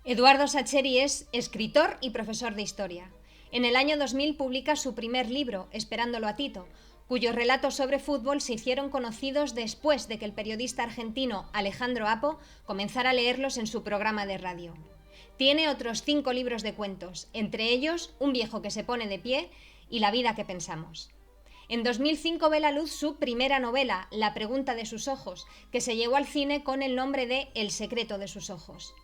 Eduardo Sacheri es escritor y profesor de historia. En el año 2000 publica su primer libro, Esperándolo a Tito, cuyos relatos sobre fútbol se hicieron conocidos después de que el periodista argentino Alejandro Apo comenzara a leerlos en su programa de radio. Tiene otros 5 libros de cuentos, entre ellos Un viejo que se pone de pie y La vida que pensamos. En 2005 ve la luz su primera novela, La pregunta de sus ojos, que se llevó al cine con el nombre de El secreto de sus ojos.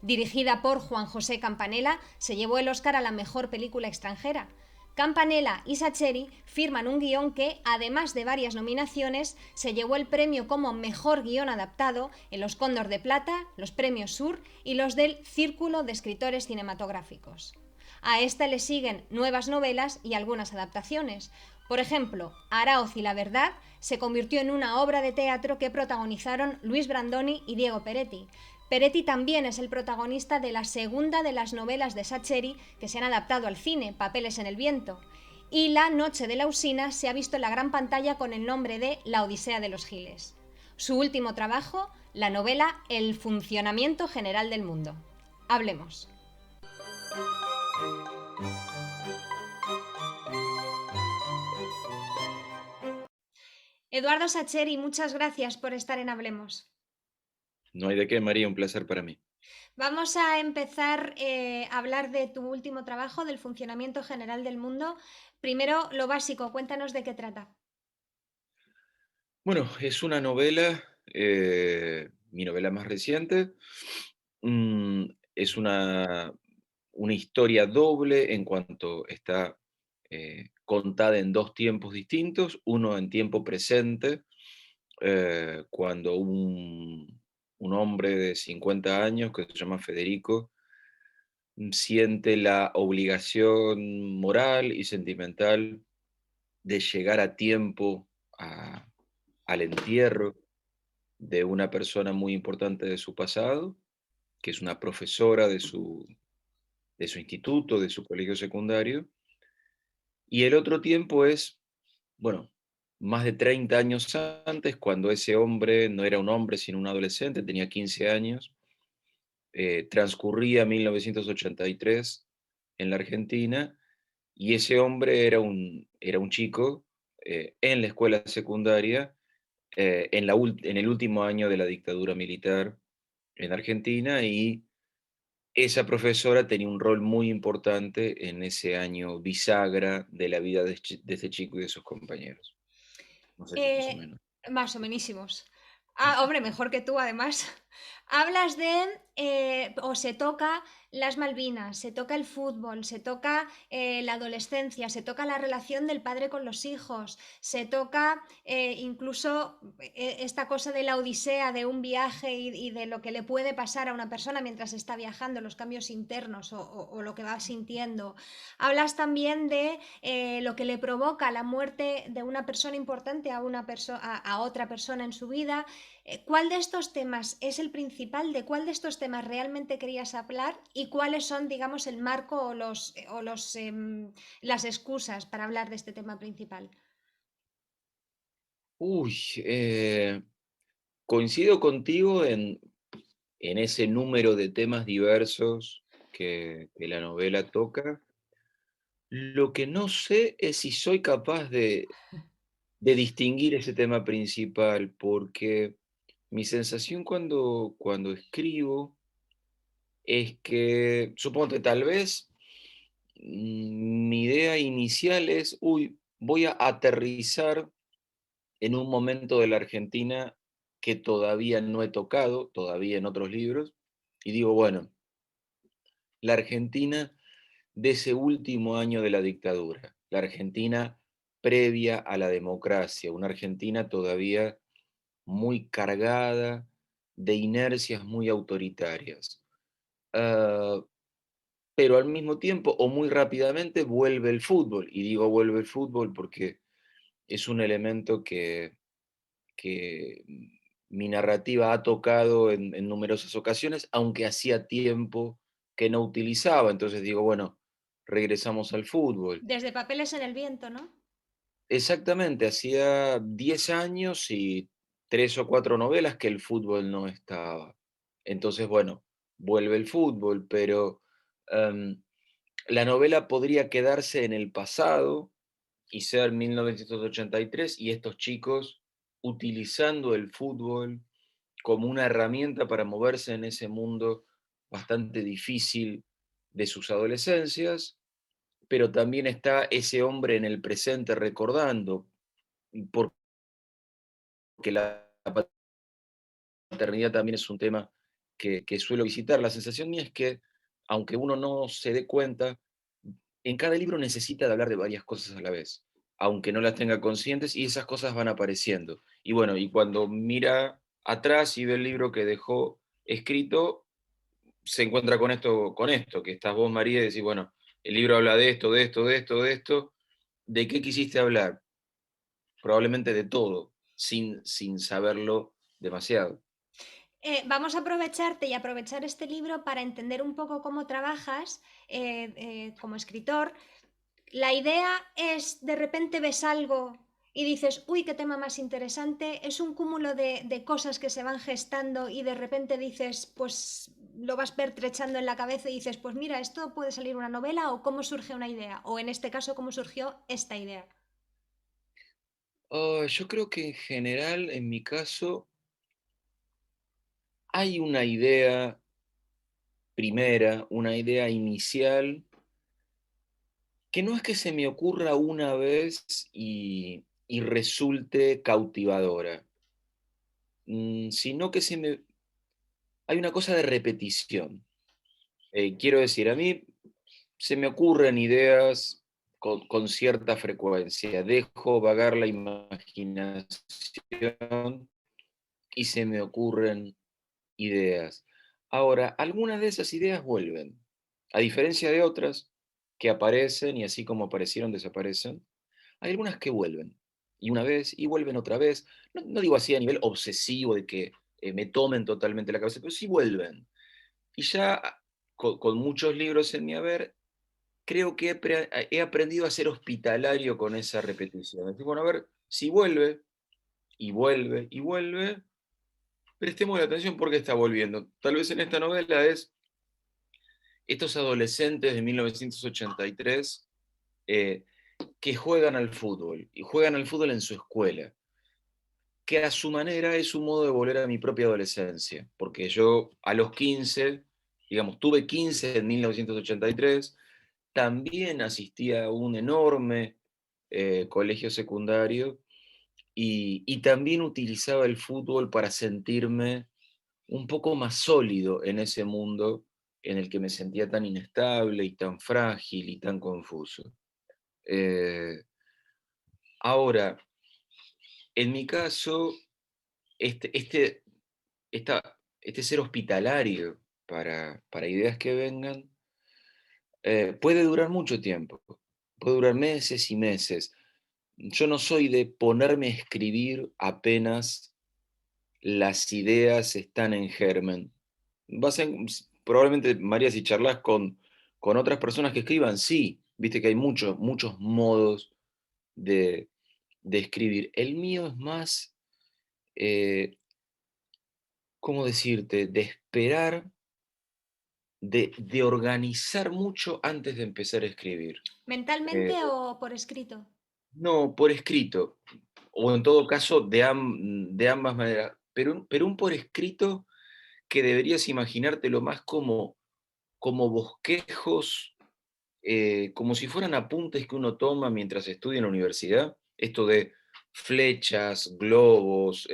Dirigida por Juan José Campanella, se llevó el Oscar a la mejor película extranjera. Campanella y Sacheri firman un guión que, además de varias nominaciones, se llevó el premio como mejor guión adaptado en los Cóndor de Plata, los Premios Sur y los del Círculo de Escritores Cinematográficos. A esta le siguen nuevas novelas y algunas adaptaciones. Por ejemplo, Aráoz y la verdad se convirtió en una obra de teatro que protagonizaron Luis Brandoni y Diego Peretti. Peretti también es el protagonista de la segunda de las novelas de Sacheri que se han adaptado al cine, Papeles en el viento. Y La noche de la usina se ha visto en la gran pantalla con el nombre de La odisea de los giles. Su último trabajo, la novela El funcionamiento general del mundo. Hablemos. Eduardo Sacheri, muchas gracias por estar en Hablemos. No hay de qué, María, un placer para mí. Vamos a empezar a hablar de tu último trabajo, del funcionamiento general del mundo. Primero, lo básico, cuéntanos de qué trata. Bueno, es una novela, mi novela más reciente. Es una historia doble en cuanto está contada en dos tiempos distintos, uno en tiempo presente, cuando un hombre de 50 años que se llama Federico siente la obligación moral y sentimental de llegar a tiempo al entierro de una persona muy importante de su pasado, que es una profesora de su instituto, de su colegio secundario, y el otro tiempo es, bueno, más de 30 años antes, cuando ese hombre no era un hombre, sino un adolescente, tenía 15 años, transcurría 1983 en la Argentina, y ese hombre era un chico en la escuela secundaria en el último año de la dictadura militar en Argentina, y esa profesora tenía un rol muy importante en ese año bisagra de la vida de este chico y de sus compañeros. No sé si más o Eh, menos. Más o menísimos. Ah, hombre, mejor que tú, además. Hablas de, o se toca las Malvinas, se toca el fútbol, se toca la adolescencia, se toca la relación del padre con los hijos, se toca incluso esta cosa de la odisea, de un viaje y de lo que le puede pasar a una persona mientras está viajando, los cambios internos o lo que va sintiendo. Hablas también de lo que le provoca la muerte de una persona importante a otra persona en su vida. ¿Cuál de estos temas es el principal? ¿De cuál de estos temas realmente querías hablar? ¿Y cuáles son, digamos, el marco las excusas para hablar de este tema principal? Uy, coincido contigo en ese número de temas diversos que la novela toca. Lo que no sé es si soy capaz de distinguir ese tema principal, porque mi sensación cuando escribo es que, suponte, tal vez mi idea inicial es, uy, voy a aterrizar en un momento de la Argentina que todavía no he tocado, todavía en otros libros, y digo, bueno, la Argentina de ese último año de la dictadura, la Argentina previa a la democracia, una Argentina todavía muy cargada de inercias muy autoritarias. Ah, pero al mismo tiempo, o muy rápidamente, vuelve el fútbol. Y digo vuelve el fútbol porque es un elemento que mi narrativa ha tocado en numerosas ocasiones, aunque hacía tiempo que no utilizaba. Entonces digo, bueno, regresamos al fútbol. Desde Papeles en el viento, ¿no? Exactamente, hacía 10 años y 3 o 4 novelas que el fútbol no estaba. Entonces, bueno, vuelve el fútbol, pero em, la novela podría quedarse en el pasado y ser 1983 y estos chicos utilizando el fútbol como una herramienta para moverse en ese mundo bastante difícil de sus adolescencias, pero también está ese hombre en el presente recordando, porque la paternidad también es un tema que suelo visitar. La sensación mía es que, aunque uno no se dé cuenta, en cada libro necesita de hablar de varias cosas a la vez, aunque no las tenga conscientes, y esas cosas van apareciendo. Y bueno, y cuando mira atrás y ve el libro que dejó escrito, se encuentra con esto, que estás vos, María, y decís, bueno, el libro habla de esto, de esto, de esto, de esto. ¿De qué quisiste hablar? Probablemente de todo, sin saberlo demasiado. Vamos a aprovecharte y aprovechar este libro para entender un poco cómo trabajas como escritor. La idea es, de repente ves algo y dices, uy, qué tema más interesante. Es un cúmulo de cosas que se van gestando y de repente dices, pues lo vas pertrechando en la cabeza y dices, pues mira, esto puede salir una novela o cómo surge una idea. O en este caso, cómo surgió esta idea. Yo creo que en general, en mi caso, hay una idea primera, una idea inicial, que no es que se me ocurra una vez y resulte cautivadora, sino que hay una cosa de repetición. Quiero decir, a mí se me ocurren ideas con cierta frecuencia, dejo vagar la imaginación y se me ocurren ideas. Ahora, algunas de esas ideas vuelven, a diferencia de otras que aparecen y así como aparecieron, desaparecen. Hay algunas que vuelven, y una vez, y vuelven otra vez. No digo así a nivel obsesivo de que me tomen totalmente la cabeza, pero sí vuelven. Y ya con muchos libros en mi haber, creo que he aprendido a ser hospitalario con esa repetición. Es decir, bueno, a ver, si vuelve, y vuelve, y vuelve, prestemos la atención porque está volviendo. Tal vez en esta novela es estos adolescentes de 1983 eh, que juegan al fútbol, y juegan al fútbol en su escuela, que a su manera es un modo de volver a mi propia adolescencia, porque yo a los 15, digamos, tuve 15 en 1983, también asistía a un enorme colegio secundario y también utilizaba el fútbol para sentirme un poco más sólido en ese mundo en el que me sentía tan inestable y tan frágil y tan confuso. Eh, Ahora, en mi caso, este, este, este ser hospitalario para ideas que vengan puede durar mucho tiempo, puede durar meses y meses. Yo no soy de ponerme a escribir apenas las ideas están en germen. Probablemente, María, si charlas con otras personas que escriban, sí, viste que hay muchos modos de, de escribir. El mío es más, eh, ¿cómo decirte?, de esperar, de organizar mucho antes de empezar a escribir. ¿Mentalmente Eh, o por escrito? no, por escrito, o en todo caso de ambas maneras, pero un por escrito que deberías imaginártelo más como bosquejos, como si fueran apuntes que uno toma mientras estudia en la universidad, esto de flechas, globos,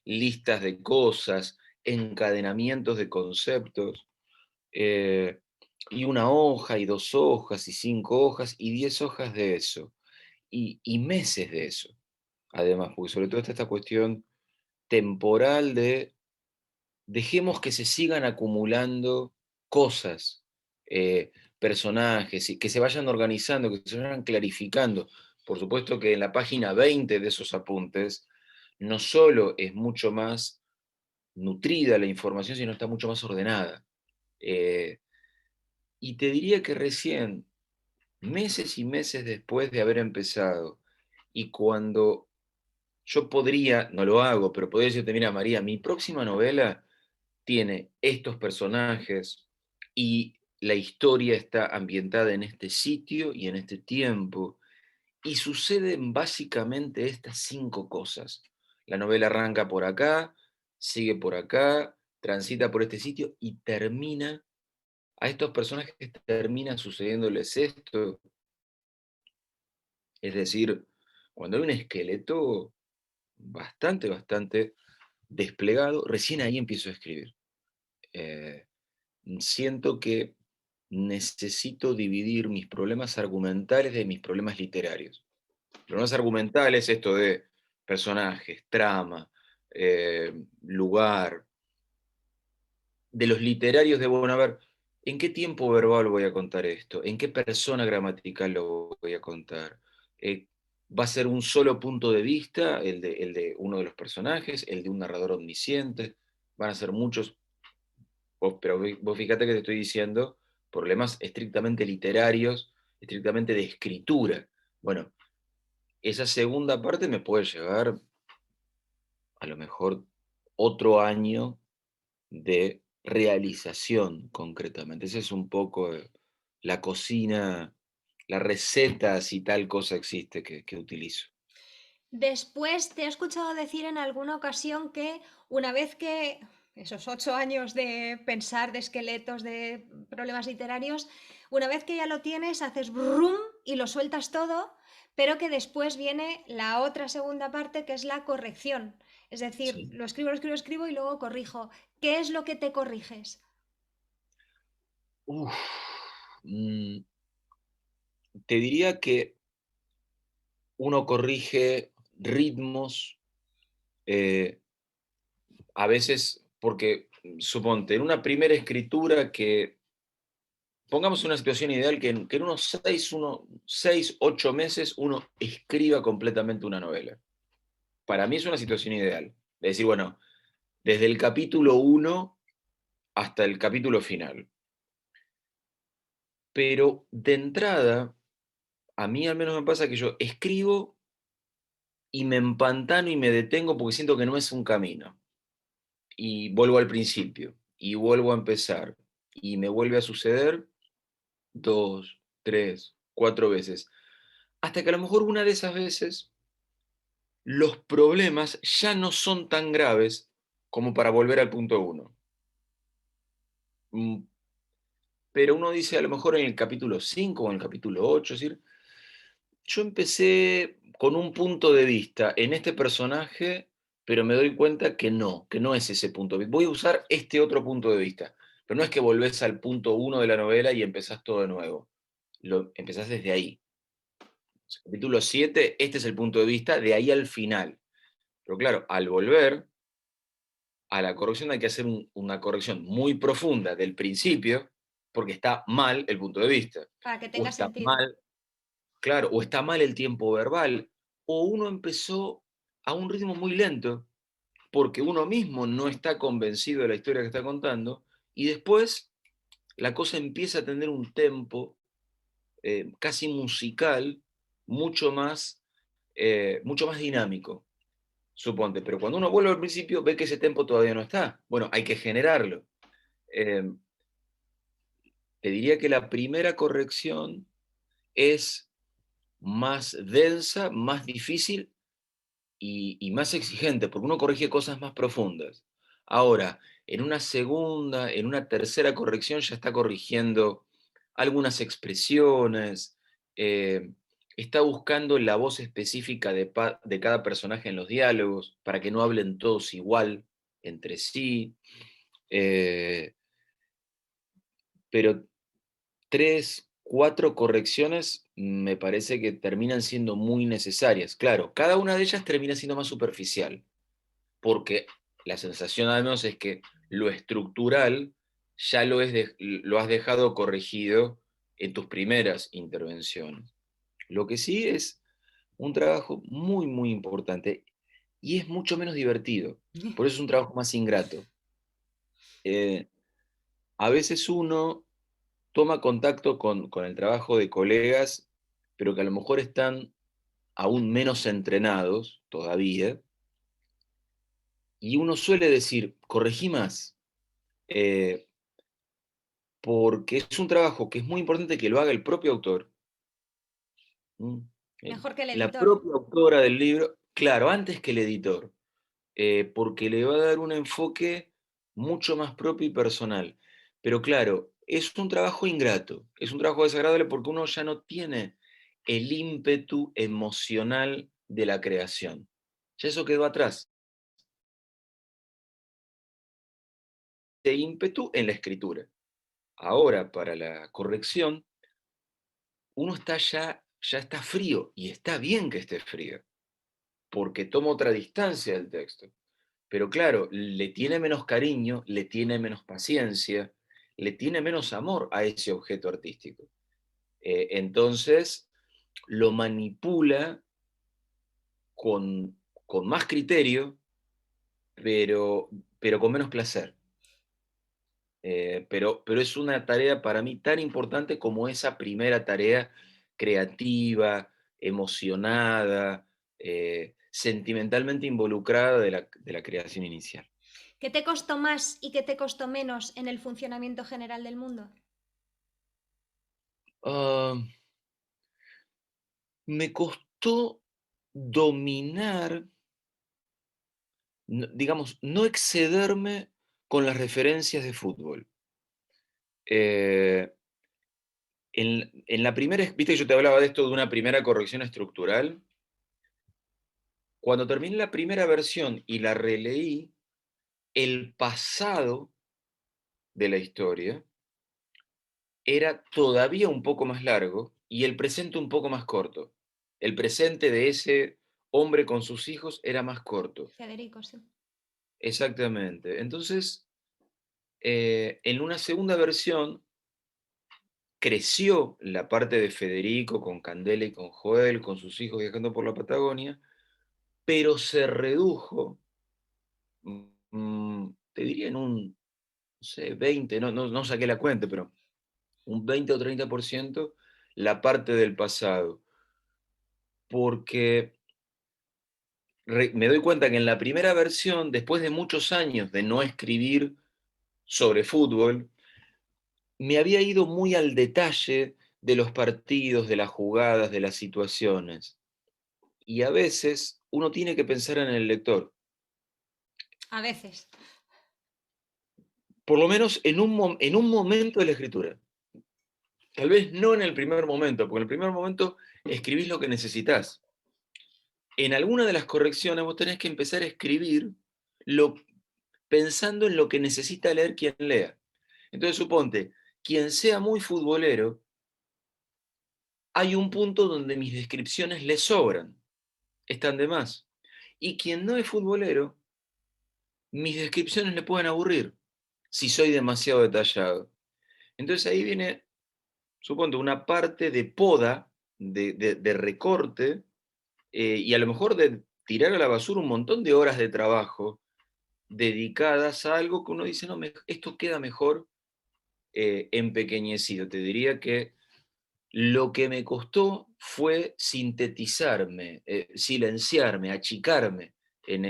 listas de cosas, encadenamientos de conceptos, eh, y una hoja, y dos hojas, y cinco hojas, y 10 hojas de eso, y meses de eso, además, porque sobre todo está esta cuestión temporal de dejemos que se sigan acumulando cosas, personajes, y que se vayan organizando, que se vayan clarificando. Por supuesto que en la página 20 de esos apuntes no solo es mucho más nutrida la información, sino está mucho más ordenada. Eh, y te diría que recién, meses y meses después de haber empezado, y cuando yo podría, no lo hago, pero podría decirte, mira, María, mi próxima novela tiene estos personajes y la historia está ambientada en este sitio y en este tiempo, y suceden básicamente estas 5 cosas. La novela arranca por acá, sigue por acá, transita por este sitio y termina, a estos personajes termina sucediéndoles esto. Es decir, cuando hay un esqueleto bastante desplegado, recién ahí empiezo a escribir. Eh, Siento que necesito dividir mis problemas argumentales de mis problemas literarios. Problemas argumentales, esto de personajes, trama, lugar. De los literarios debo ver en qué tiempo verbal voy a contar esto, en qué persona gramatical lo voy a contar. ¿Va a ser un solo punto de vista, el de uno de los personajes, el de un narrador omnisciente? Van a ser muchos, pero vos fíjate que te estoy diciendo problemas estrictamente literarios, estrictamente de escritura. Bueno, esa segunda parte me puede llevar a lo mejor otro año de realización concretamente. Esa es un poco la cocina, la receta, si tal cosa existe, que utilizo. Después te he escuchado decir en alguna ocasión que una vez que esos 8 años de pensar, de esqueletos, de problemas literarios, una vez que ya lo tienes, haces brum y lo sueltas todo, pero que después viene la otra segunda parte que es la corrección. Es decir, Sí. lo escribo y luego corrijo. ¿Qué es lo que te corriges? Uf, mm, te diría que uno corrige ritmos, eh, a veces, porque suponte, en una primera escritura que, pongamos una situación ideal que en unos 8 meses uno escriba completamente una novela. Para mí es una situación ideal. De decir, bueno, desde el capítulo 1 hasta el capítulo final. Pero de entrada, a mí al menos me pasa que yo escribo y me empantano y me detengo porque siento que no es un camino. Y vuelvo al principio, y vuelvo a empezar, y me vuelve a suceder 2, 3, 4 veces. Hasta que a lo mejor una de esas veces los problemas ya no son tan graves como para volver al punto uno. Pero uno dice a lo mejor en el capítulo 5 o en el capítulo 8, es decir, yo empecé con un punto de vista en este personaje, pero me doy cuenta que no es ese punto de vista. Voy a usar este otro punto de vista, pero no es que volvés al punto uno de la novela y empezás todo de nuevo. Empezás desde ahí. Capítulo 7, este es el punto de vista, de ahí al final. Pero claro, al volver a la corrección hay que hacer una corrección muy profunda del principio, porque está mal el punto de vista, Para que o tenga está sentido. mal. Claro, o está mal el tiempo verbal, o uno empezó a un ritmo muy lento, porque uno mismo no está convencido de la historia que está contando, y después la cosa empieza a tener un tempo casi musical, mucho más dinámico, suponte. Pero cuando uno vuelve al principio, ve que ese tempo todavía no está. Bueno, hay que generarlo. Eh, Te diría que la primera corrección es más densa, más difícil y más exigente, porque uno corrige cosas más profundas. Ahora, en una segunda, en una tercera corrección ya está corrigiendo algunas expresiones, eh, está buscando la voz específica de cada personaje en los diálogos para que no hablen todos igual entre sí. eh, pero 3, 4 correcciones me parece que terminan siendo muy necesarias. Claro, cada una de ellas termina siendo más superficial, porque la sensación además es que lo estructural ya lo has dejado corregido en tus primeras intervenciones. Lo que sí es un trabajo muy importante y es mucho menos divertido. Por eso es un trabajo más ingrato. Eh, a veces uno toma contacto con el trabajo de colegas, pero que a lo mejor están aún menos entrenados todavía, y uno suele decir, corregí más. eh, porque es un trabajo que es muy importante que lo haga el propio autor. ¿Mm? Mejor que el La editor. propia autora del libro, claro, antes que el editor, porque le va a dar un enfoque mucho más propio y personal. Pero claro, es un trabajo ingrato, es un trabajo desagradable porque uno ya no tiene el ímpetu emocional de la creación. Ya eso quedó atrás. De ímpetu en la escritura. Ahora, para la corrección, uno está ya está frío, y está bien que esté frío, porque toma otra distancia del texto. Pero claro, le tiene menos cariño, le tiene menos paciencia, le tiene menos amor a ese objeto artístico. Entonces, lo manipula con, con más criterio, pero, pero con menos placer. Pero es una tarea para mí tan importante como esa primera tarea creativa, emocionada, sentimentalmente involucrada de la creación inicial. ¿Qué te costó más y qué te costó menos en el funcionamiento general del mundo? Ah, me costó dominar, digamos, no excederme con las referencias de fútbol. Eh, en la primera, viste que yo te hablaba de esto de una primera corrección estructural. Cuando terminé la primera versión y la releí, el pasado de la historia era todavía un poco más largo y el presente un poco más corto. El presente de ese hombre con sus hijos era más corto. Federico, sí. Exactamente. Entonces, en una segunda versión creció la parte de Federico con Candela y con Joel, con sus hijos viajando por la Patagonia, pero se redujo, te diría en un, no sé, 20, no saqué la cuenta, pero un 20 o 30% la parte del pasado. Porque me doy cuenta que en la primera versión, después de muchos años de no escribir sobre fútbol, me había ido muy al detalle de los partidos, de las jugadas, de las situaciones. Y a veces uno tiene que pensar en el lector, A veces. por lo menos en un momento de la escritura. Tal vez no en el primer momento, porque en el primer momento escribís lo que necesitas. En alguna de las correcciones vos tenés que empezar a escribir lo, pensando en lo que necesita leer quien lea. Entonces suponte, quien sea muy futbolero, hay un punto donde mis descripciones le sobran, están de más. Y quien no es futbolero, mis descripciones le pueden aburrir si soy demasiado detallado. Entonces ahí viene, suponte, una parte de poda, de recorte, y a lo mejor de tirar a la basura un montón de horas de trabajo dedicadas a algo que uno dice, no, esto queda mejor empequeñecido. Te diría que lo que me costó fue sintetizarme, silenciarme, achicarme en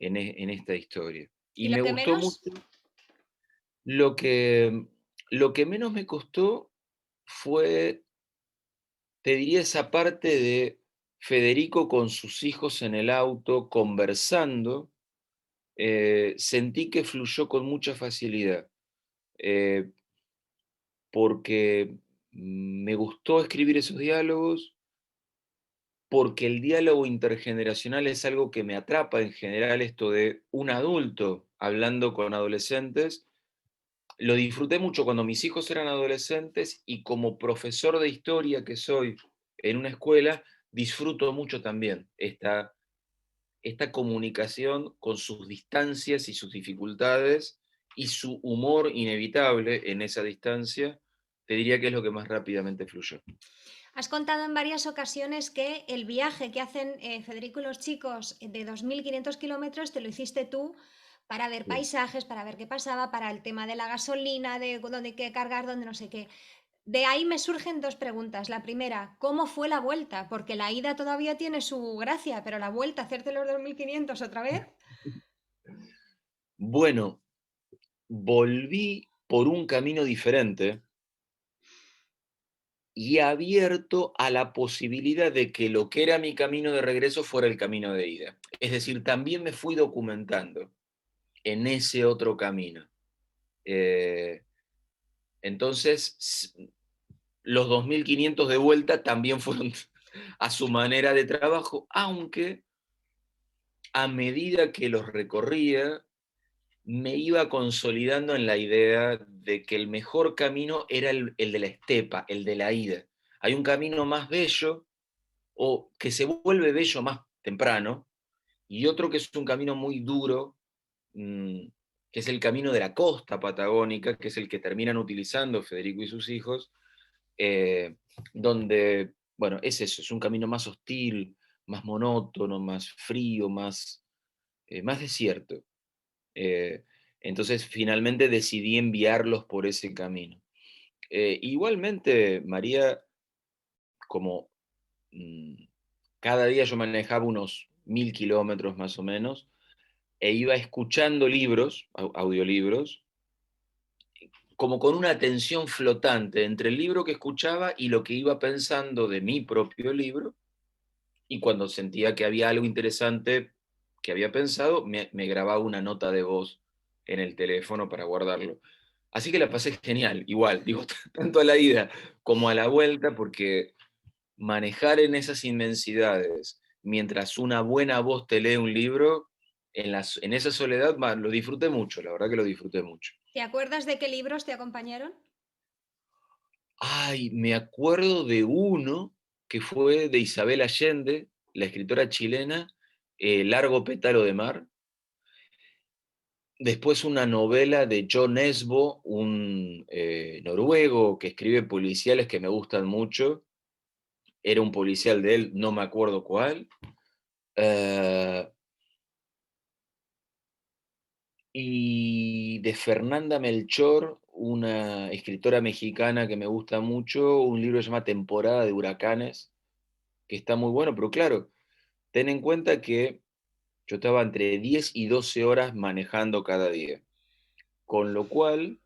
en esta historia. ¿Y Y lo me que gustó menos? mucho. Lo que, lo que menos me costó fue, te diría, esa parte de Federico con sus hijos en el auto conversando. Sentí que fluyó con mucha facilidad, eh, porque me gustó escribir esos diálogos, porque el diálogo intergeneracional es algo que me atrapa en general, esto de un adulto hablando con adolescentes. Lo disfruté mucho cuando mis hijos eran adolescentes, y como profesor de historia que soy en una escuela, disfruto mucho también esta comunicación con sus distancias y sus dificultades y su humor inevitable en esa distancia. Te diría que es lo que más rápidamente fluyó. Has contado en varias ocasiones que el viaje que hacen Federico y los chicos de 2.500 kilómetros te lo hiciste tú para ver Sí. paisajes, para ver qué pasaba, para el tema de la gasolina, de dónde hay que cargar, dónde no sé qué. De ahí me surgen dos preguntas. La primera, ¿cómo fue la vuelta? Porque la ida todavía tiene su gracia, pero la vuelta, hacerte los 2.500 otra vez. Bueno, volví por un camino diferente y abierto a la posibilidad de que lo que era mi camino de regreso fuera el camino de ida. Es decir, también me fui documentando en ese otro camino. Eh, entonces, los 2.500 de vuelta también fueron a su manera de trabajo, aunque a medida que los recorría, me iba consolidando en la idea de que el mejor camino era el de la estepa, el de la ida. Hay un camino más bello, o que se vuelve bello más temprano, y otro que es un camino muy duro, mm, que es el camino de la costa patagónica, que es el que terminan utilizando Federico y sus hijos, eh, donde, bueno, es eso, es un camino más hostil, más monótono, más frío, más desierto. Eh, entonces, finalmente decidí enviarlos por ese camino. Igualmente, María, como mm, cada día yo manejaba unos 1.000 kilómetros más o menos, e iba escuchando libros, audiolibros, como con una atención flotante entre el libro que escuchaba y lo que iba pensando de mi propio libro, y cuando sentía que había algo interesante que había pensado, me grababa una nota de voz en el teléfono para guardarlo. Así que la pasé genial, igual, digo, tanto a la ida como a la vuelta, porque manejar en esas inmensidades mientras una buena voz te lee un libro, en esa soledad, lo disfruté mucho, la verdad que lo disfruté mucho. ¿Te acuerdas de qué libros te acompañaron? Ay, me acuerdo de uno que fue de Isabel Allende, la escritora chilena, Largo pétalo de mar. Después una novela de John Nesbo, un noruego que escribe policiales que me gustan mucho. Era un policial de él, no me acuerdo cuál. Eh, y de Fernanda Melchor, una escritora mexicana que me gusta mucho, un libro que se llama Temporada de Huracanes, que está muy bueno, pero claro, ten en cuenta que yo estaba entre 10 y 12 horas manejando cada día, con lo cual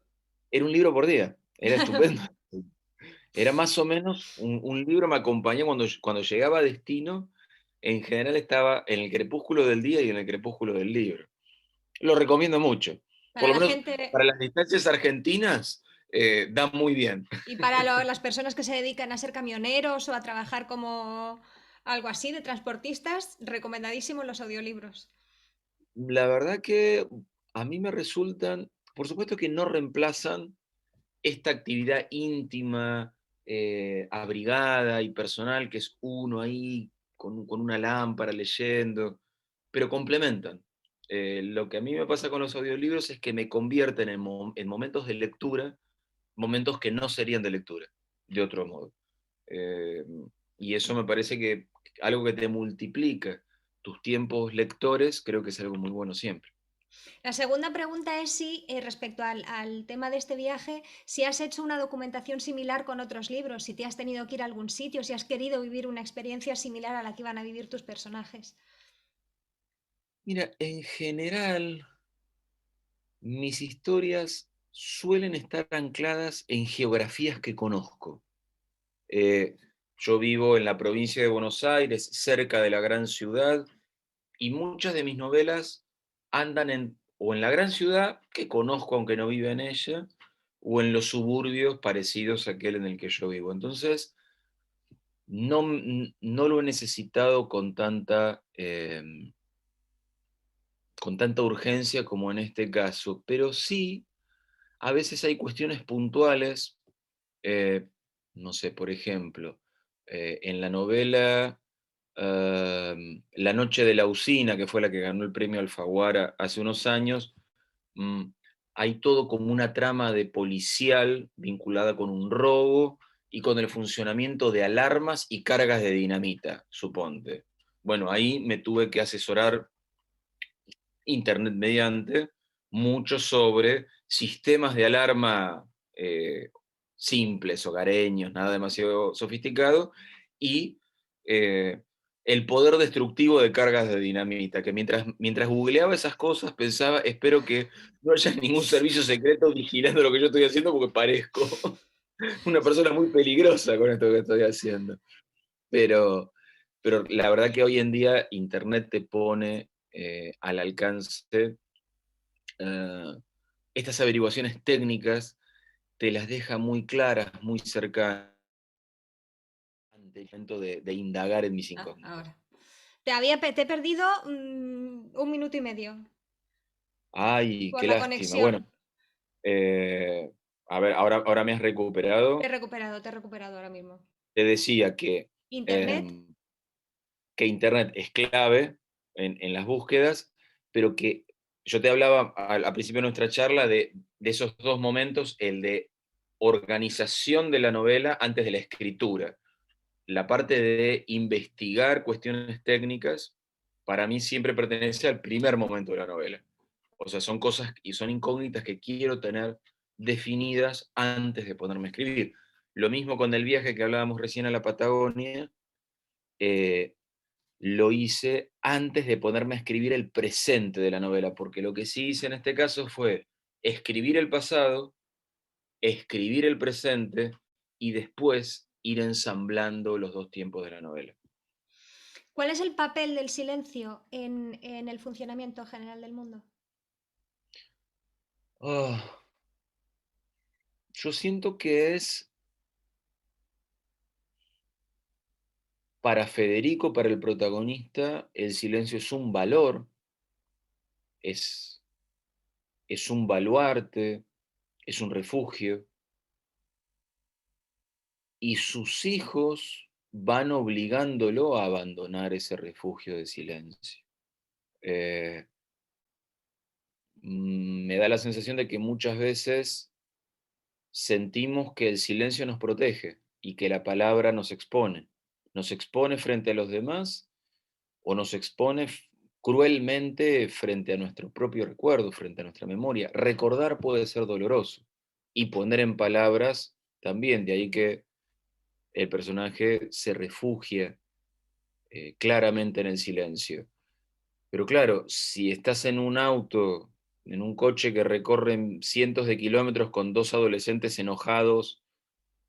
era un libro por día, era estupendo. Era más o menos un libro, me acompañó cuando llegaba a destino, en general estaba en el crepúsculo del día y en el crepúsculo del libro. Lo recomiendo mucho. Por Para lo la menos gente para las distancias argentinas, da muy bien. y para las personas que se dedican a ser camioneros o a trabajar como algo así de transportistas, recomendadísimos los audiolibros. La verdad que a mí me resultan, por supuesto que no reemplazan esta actividad íntima, abrigada y personal, que es uno ahí con una lámpara leyendo, pero complementan. Lo que a mí me pasa con los audiolibros es que me convierten en momentos de lectura, momentos que no serían de lectura, de otro modo. Eh, y eso me parece que algo que te multiplica tus tiempos lectores, creo que es algo muy bueno siempre. La segunda pregunta es si, respecto al tema de este viaje, si has hecho una documentación similar con otros libros, si te has tenido que ir a algún sitio, si has querido vivir una experiencia similar a la que iban a vivir tus personajes. Mira, en general, mis historias suelen estar ancladas en geografías que conozco. Eh, yo vivo en la provincia de Buenos Aires, cerca de la gran ciudad, y muchas de mis novelas andan o en la gran ciudad, que conozco aunque no viva en ella, o en los suburbios parecidos a aquel en el que yo vivo. Entonces, no lo he necesitado con tanta urgencia como en este caso, pero sí, a veces hay cuestiones puntuales, eh, no sé, por ejemplo, en la novela La noche de la usina, que fue la que ganó el premio Alfaguara hace unos años, mm, hay todo como una trama de policial vinculada con un robo y con el funcionamiento de alarmas y cargas de dinamita, suponte. Bueno, ahí me tuve que asesorar internet mediante mucho sobre sistemas de alarma eh, simples, hogareños, nada demasiado sofisticado, y el poder destructivo de cargas de dinamita, que mientras googleaba esas cosas pensaba, espero que no haya ningún servicio secreto vigilando lo que yo estoy haciendo porque parezco una persona muy peligrosa con esto que estoy haciendo. Pero, pero la verdad que hoy en día Internet te pone al alcance eh, estas averiguaciones técnicas, te las deja muy claras, muy cercanas, intento de indagar en mis Ah, incógnitas. ahora. Te he perdido 1 minuto y medio Ay, por qué la lástima. Bueno, conexión. eh, a ver, ahora me has recuperado. Te he recuperado ahora mismo. Te decía Internet, em, que Internet es clave en las búsquedas, pero que yo te hablaba al principio de nuestra charla de esos dos momentos, el de organización de la novela antes de la escritura. La parte de investigar cuestiones técnicas, para mí siempre pertenece al primer momento de la novela. O sea, son cosas y son incógnitas que quiero tener definidas antes de ponerme a escribir. Lo mismo con el viaje que hablábamos recién a la Patagonia, eh, lo hice antes de ponerme a escribir el presente de la novela, porque lo que sí hice en este caso fue escribir el pasado, escribir el presente y después ir ensamblando los dos tiempos de la novela. ¿cuál es el papel del silencio en el funcionamiento general del mundo? Ah, yo siento que es, para Federico, para el protagonista, el silencio es, es un baluarte, es un refugio, y sus hijos van obligándolo a abandonar ese refugio de silencio. Eh, Me da la sensación de que muchas veces sentimos que el silencio nos protege y que la palabra nos expone. Nos expone frente a los demás o nos expone cruelmente frente a nuestro propio recuerdo, frente a nuestra memoria. Recordar puede ser doloroso y poner en palabras también, de ahí que el personaje se refugia claramente en el silencio. Pero claro, si estás en un auto, en un coche que recorren cientos de kilómetros con dos adolescentes enojados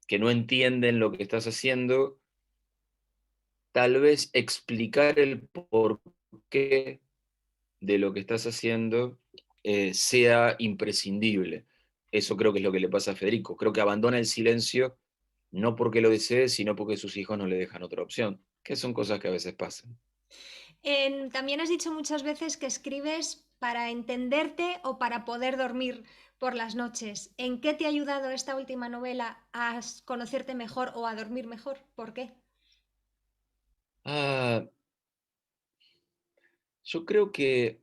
que no entienden lo que estás haciendo, tal vez explicar el porqué de lo que estás haciendo sea imprescindible. Eso creo que es lo que le pasa a Federico. Creo que abandona el silencio no porque lo desee, sino porque sus hijos no le dejan otra opción, que son cosas que a veces pasan. También has dicho muchas veces que escribes para entenderte o para poder dormir por las noches. ¿En qué te ha ayudado esta última novela a conocerte mejor o a dormir mejor? ¿Por qué? Ah, yo creo que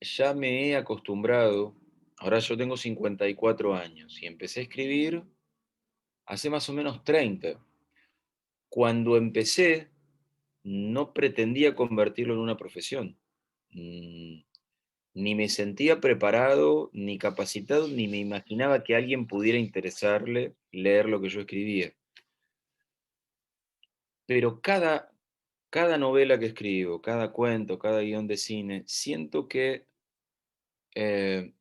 ya me he acostumbrado, ahora yo tengo 54 años y empecé a escribir hace más o menos 30. Cuando empecé, no pretendía convertirlo en una profesión. Mm, Ni me sentía preparado, ni capacitado, ni me imaginaba que a alguien pudiera interesarle leer lo que yo escribía. Pero cada novela que escribo, cada cuento, cada guión de cine, siento que eh,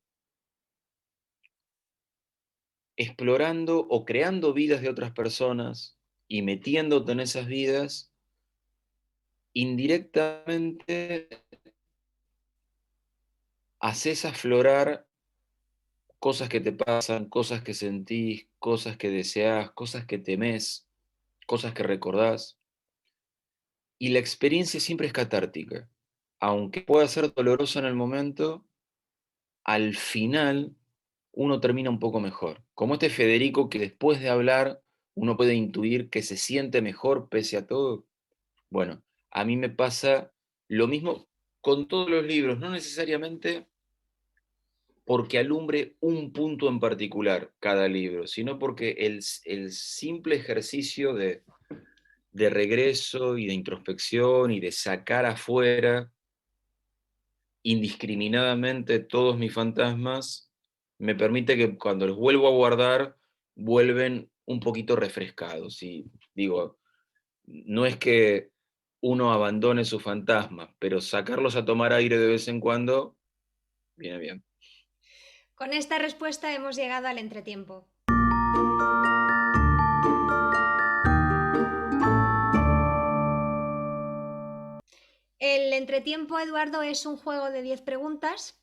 explorando o creando vidas de otras personas y metiéndote en esas vidas, indirectamente haces aflorar cosas que te pasan, cosas que sentís, cosas que deseás, cosas que temés, cosas que recordás. Y la experiencia siempre es catártica. Aunque pueda ser dolorosa en el momento, al final uno termina un poco mejor. Como este Federico que después de hablar uno puede intuir que se siente mejor pese a todo. Bueno, a mí me pasa lo mismo con todos los libros, no necesariamente porque alumbre un punto en particular cada libro, sino porque el simple ejercicio de regreso y de introspección y de sacar afuera indiscriminadamente todos mis fantasmas me permite que cuando los vuelvo a guardar vuelven un poquito refrescados. Y digo, no es que uno abandone su fantasma, pero sacarlos a tomar aire de vez en cuando, viene bien. Con esta respuesta hemos llegado al entretiempo. El entretiempo, Eduardo, es un juego de 10 preguntas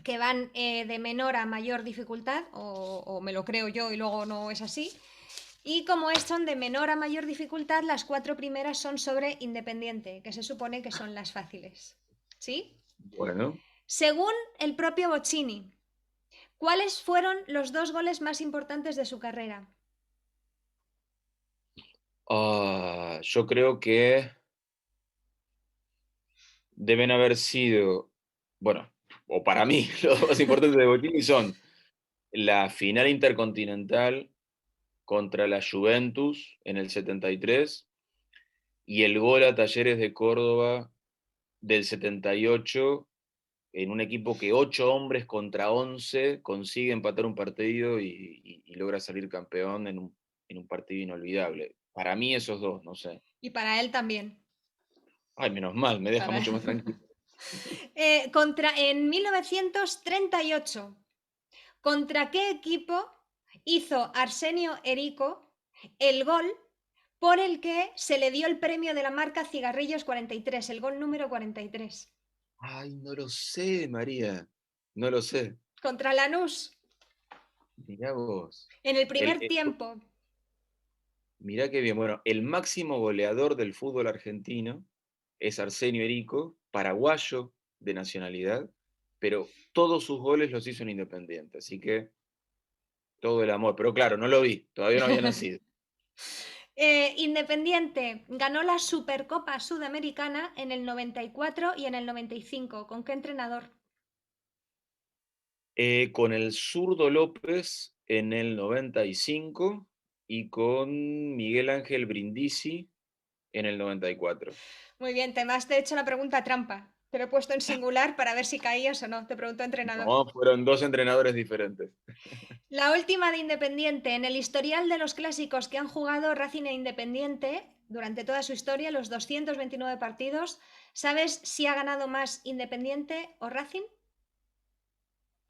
que van de menor a mayor dificultad, o me lo creo yo y luego no es así. Y como son de menor a mayor dificultad, las 4 primeras son sobre Independiente, que se supone que son las fáciles. ¿Sí? Bueno. Según el propio Bochini, ¿cuáles fueron los 2 goles más importantes de su carrera? Yo creo que deben haber sido, bueno, o para mí, los dos más importantes de Bochini son la final intercontinental contra la Juventus en el 73 y el gol a Talleres de Córdoba del 78 en un equipo que 8 hombres contra 11 consigue empatar un partido y logra salir campeón en un partido inolvidable. Para mí esos dos, no sé. Y para él también. Ay, menos mal, me deja Para... mucho más tranquilo. En 1938, ¿contra qué equipo hizo Arsenio Erico el gol por el que se le dio el premio de la marca Cigarrillos 43, el gol número 43? Ay, no lo sé, María. No lo sé. Contra Lanús, Mirá vos. en el El, primer el- tiempo. mirá qué bien. Bueno, el máximo goleador del fútbol argentino es Arsenio Erico, paraguayo de nacionalidad, pero todos sus goles los hizo en Independiente. Así que todo el amor. Pero claro, no lo vi. Todavía no había nacido. Independiente ganó la Supercopa Sudamericana en el 94 y en el 95. ¿Con qué entrenador? Con el zurdo López en el 95 y con Miguel Ángel Brindisi en el 94. Muy bien, te he hecho la pregunta trampa. Te lo he puesto en singular para ver si caías o no. Te pregunto entrenador. No, fueron dos entrenadores diferentes. La última de Independiente. En el historial de los clásicos que han jugado Racing e Independiente durante toda su historia, los 229 partidos, ¿sabes si ha ganado más Independiente o Racing?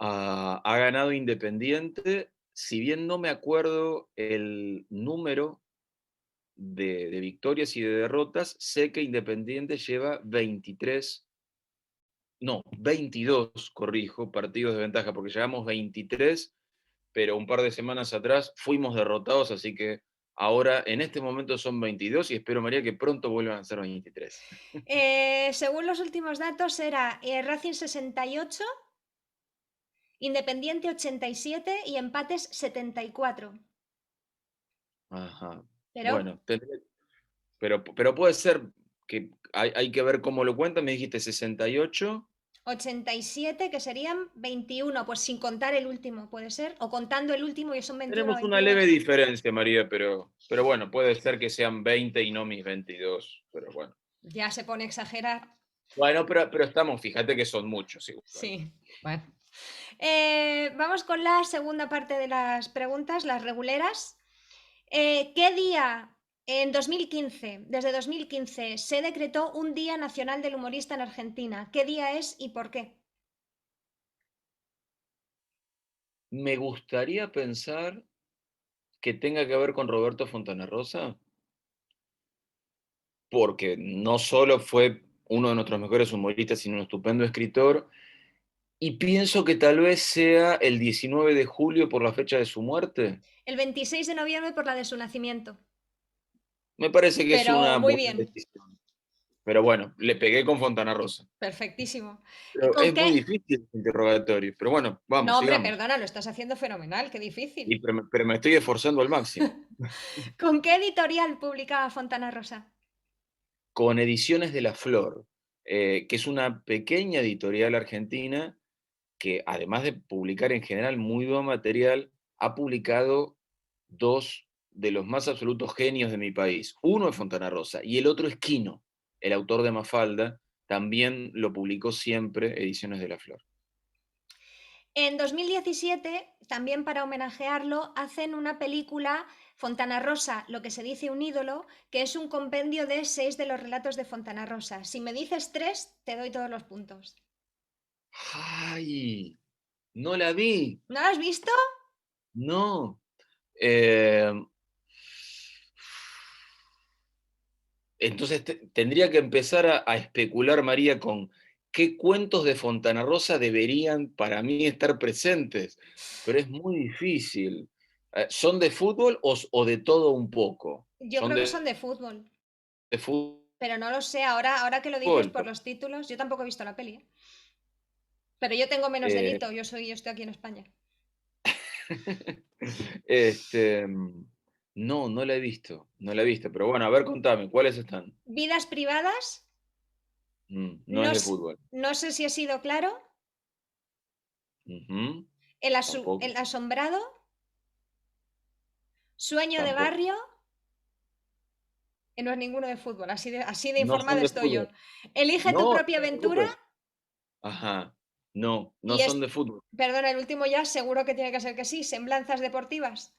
Ha ganado Independiente, si bien no me acuerdo el número de victorias y de derrotas, sé que Independiente lleva 23, no, 22, corrijo, partidos de ventaja, porque llevamos 23, pero un par de semanas atrás fuimos derrotados, así que ahora en este momento son 22 y espero, María, que pronto vuelvan a ser 23. Según los últimos datos, era Racing 68, Independiente 87 y empates 74. Ajá. Pero Bueno, pero puede ser que hay que ver cómo lo cuentan. Me dijiste 68. 87, que serían 21, pues sin contar el último, puede ser, o contando el último y son 21 Tenemos una leve 22. diferencia, María, pero bueno, puede ser que sean 20 y no mis 22, pero bueno. Ya se pone a exagerar. Bueno, pero estamos, fíjate que son muchos igual. Sí, bueno. Vamos con la segunda parte de las preguntas, las reguleras. ¿Qué día en 2015, desde 2015, se decretó un Día Nacional del Humorista en Argentina? ¿Qué día es y por qué? Me gustaría pensar que tenga que ver con Roberto Fontana Rosa, porque no solo fue uno de nuestros mejores humoristas, sino un estupendo escritor, y pienso que tal vez sea el 19 de julio por la fecha de su muerte. El 26 de noviembre por la de su nacimiento. Me parece que es Pero una muy buena bien, decisión. Pero bueno, le pegué con Fontana Rosa. perfectísimo. ¿Y Pero con es qué? muy difícil el interrogatorio. Pero bueno, No, vamos, hombre, sigamos. perdona, lo estás haciendo fenomenal, qué Y, difícil. pero me estoy esforzando al máximo. ¿Con qué editorial publicaba Fontana Rosa? Con Ediciones de la Flor, que es una pequeña editorial argentina que, además de publicar en general muy buen material, ha publicado dos de los más absolutos genios de mi país. Uno es Fontana Rosa y el otro es Quino, el autor de Mafalda. También lo publicó siempre Ediciones de la Flor. En 2017, también para homenajearlo, hacen una película, Fontana Rosa, lo que se dice un ídolo, que es un compendio de 6 de los relatos de Fontana Rosa. Si me dices 3, te doy todos los puntos. ¡Ay! No la vi. ¿No lo has visto? No. Eh, entonces tendría que empezar a especular, María, con qué cuentos de Fontana Rosa deberían para mí estar presentes. Pero es muy difícil. ¿Son de fútbol o de todo un poco? Yo ¿Son creo que son de fútbol, de fútbol? pero no lo sé. Ahora que lo dices por los títulos, yo tampoco he visto la peli, ¿eh? Pero yo tengo menos Eh, delito, yo estoy aquí en España. Este, no, no la he visto, no la he visto, pero bueno, a ver, contame, ¿cuáles están? Vidas privadas, No no, es de fútbol. no sé si he sido claro. Ujú, El tampoco, asombrado, sueño de tampoco. barrio, que no es ninguno de fútbol, así de No informada son de estoy yo. fútbol. Elige tu No, no propia te aventura preocupes. Ajá, no, no y son de fútbol. perdona, el último ya seguro que tiene que ser que sí, semblanzas deportivas.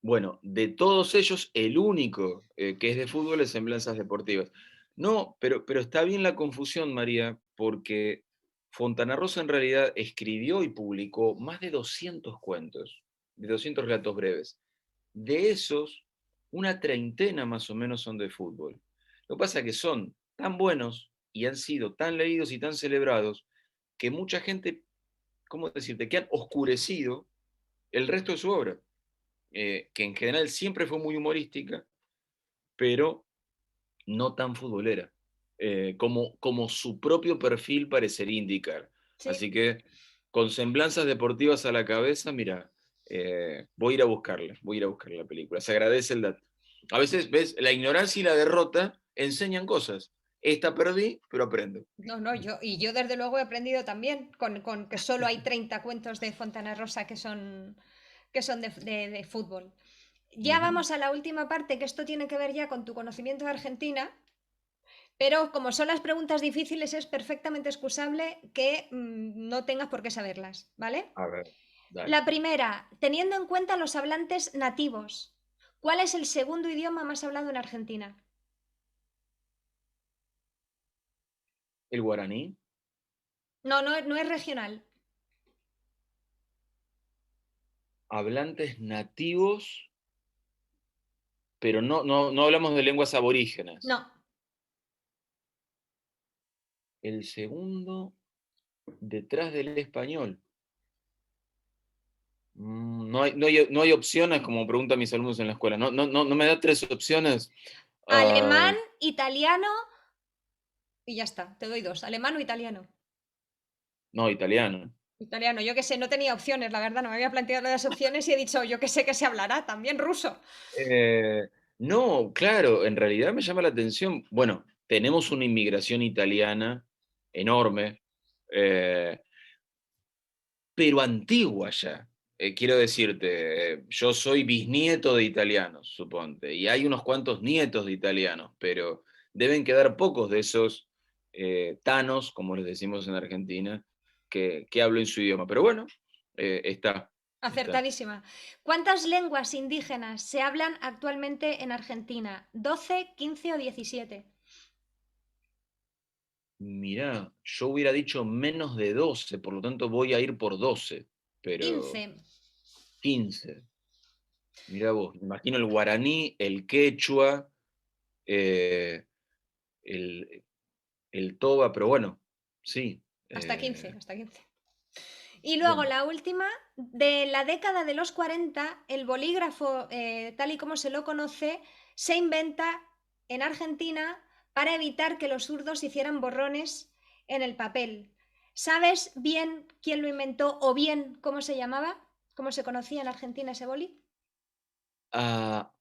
Bueno, de todos ellos, el único que es de fútbol es Semblanzas Deportivas. No, pero está bien la confusión, María, porque Fontana Rosa en realidad escribió y publicó más de 200 cuentos, de 200 relatos breves. De esos, una treintena más o menos son de fútbol. Lo que pasa es que son tan buenos y han sido tan leídos y tan celebrados que mucha gente, ¿cómo decirte?, que han oscurecido el resto de su obra, que en general siempre fue muy humorística, pero no tan futbolera, como su propio perfil parecería indicar. Sí. Así que, con semblanzas deportivas a la cabeza, mira, voy a ir a buscarla, voy a ir a buscar la película. Se agradece el dato. A veces, ves, la ignorancia y la derrota enseñan cosas. Esta perdí, pero aprendo. No, no, yo desde luego he aprendido también con que solo hay 30 cuentos de Fontana Rosa que son de fútbol. Ya Ujú. vamos a la última parte, que esto tiene que ver ya con tu conocimiento de Argentina, pero como son las preguntas difíciles, es perfectamente excusable que no tengas por qué saberlas, ¿vale? A ver, dale. La primera, teniendo en cuenta los hablantes nativos, ¿cuál es el segundo idioma más hablado en Argentina? El guaraní, No, no, no es regional. hablantes nativos, pero no hablamos de lenguas aborígenes. No, El segundo, detrás del español. No hay opciones, como preguntan mis alumnos en la escuela. No me da tres opciones. Ah, alemán, italiano y ya está, te doy dos, alemán o italiano. no, italiano. Italiano, yo qué sé, no tenía opciones, la verdad, no me había planteado las opciones y he dicho, yo qué sé que se hablará, también ruso. Eh, no, claro, en realidad me llama la atención. Bueno, tenemos una inmigración italiana enorme, eh, pero antigua ya. Quiero decirte, yo soy bisnieto de italianos, suponte, y hay unos cuantos nietos de italianos, pero deben quedar pocos de esos tanos, como les decimos en Argentina, que hablen su idioma. Pero bueno, está. Acertadísima. ¿Cuántas lenguas indígenas se hablan actualmente en Argentina? ¿12, 15 o 17? Mirá, yo hubiera dicho menos de 12, por lo tanto voy a ir por 12, 15. pero 15. Mirá vos, me imagino el guaraní, el quechua, eh, el, el toba, pero bueno, sí. Hasta 15, hasta 15. Y luego Bien. la última, de la década de los 40, el bolígrafo, tal y como se lo conoce, se inventa en Argentina para evitar que los zurdos hicieran borrones en el papel. ¿Sabes bien quién lo inventó o bien cómo se llamaba? ¿Cómo se conocía en Argentina ese boli? Ah,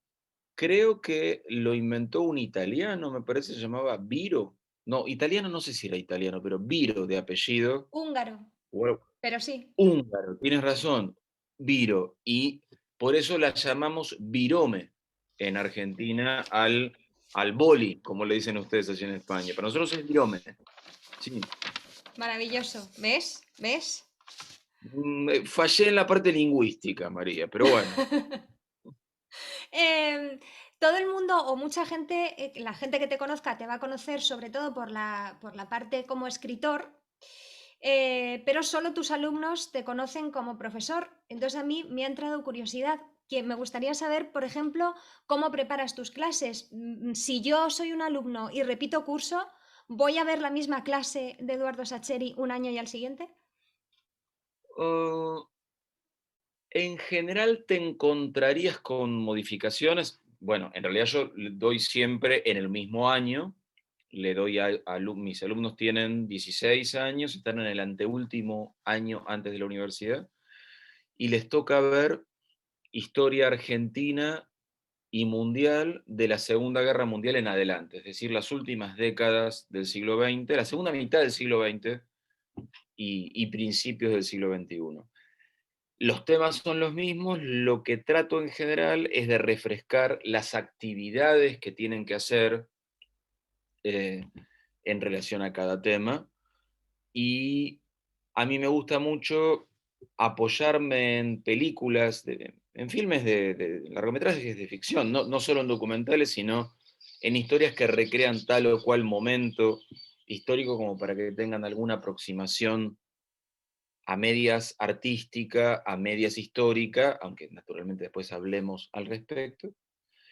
creo que lo inventó un italiano, me parece, se llamaba Viro. No, italiano no sé si era italiano, pero Viro de apellido. Húngaro, Bueno, pero sí. húngaro, tienes razón, Viro. Y por eso la llamamos virome en Argentina al boli, como le dicen ustedes allí en España. Para nosotros es virome. Sí. Maravilloso. ¿Ves? ¿Ves? Fallé en la parte lingüística, María, pero bueno. Em, Todo el mundo o mucha gente, la gente que te conozca te va a conocer sobre todo por la parte como escritor, pero solo tus alumnos te conocen como profesor. Entonces a mí me ha entrado curiosidad, que me gustaría saber, por ejemplo, cómo preparas tus clases. Si yo soy un alumno y repito curso, ¿voy a ver la misma clase de Eduardo Sacheri un año y al siguiente? Uh, en general te encontrarías con modificaciones. Bueno, en realidad yo le doy siempre en el mismo año, le doy mis alumnos tienen 16 años, están en el anteúltimo año antes de la universidad, y les toca ver historia argentina y mundial de la Segunda Guerra Mundial en adelante, es decir, las últimas décadas del siglo XX, la segunda mitad del siglo XX y principios del siglo XXI. Los temas son los mismos, lo que trato en general es de refrescar las actividades que tienen que hacer eh, en relación a cada tema. Y a mí me gusta mucho apoyarme en películas, en filmes de largometrajes de ficción, no solo en documentales, sino en historias que recrean tal o cual momento histórico como para que tengan alguna aproximación a medias artística, a medias histórica, aunque naturalmente después hablemos al respecto.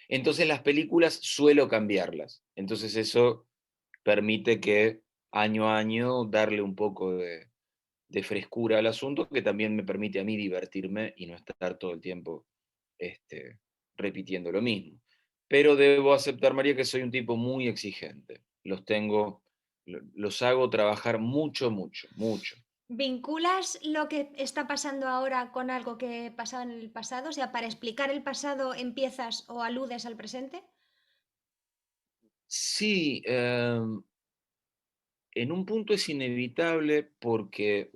Entonces las películas suelo cambiarlas. Entonces eso permite que año a año darle un poco de frescura al asunto, que también me permite a mí divertirme y no estar todo el tiempo este, repitiendo lo mismo. Pero debo aceptar, María, que soy un tipo muy exigente. Los hago trabajar mucho, mucho, mucho. ¿Vinculas lo que está pasando ahora con algo que pasaba en el pasado? O sea, para explicar el pasado empiezas o aludes al presente. Sí, en un punto es inevitable porque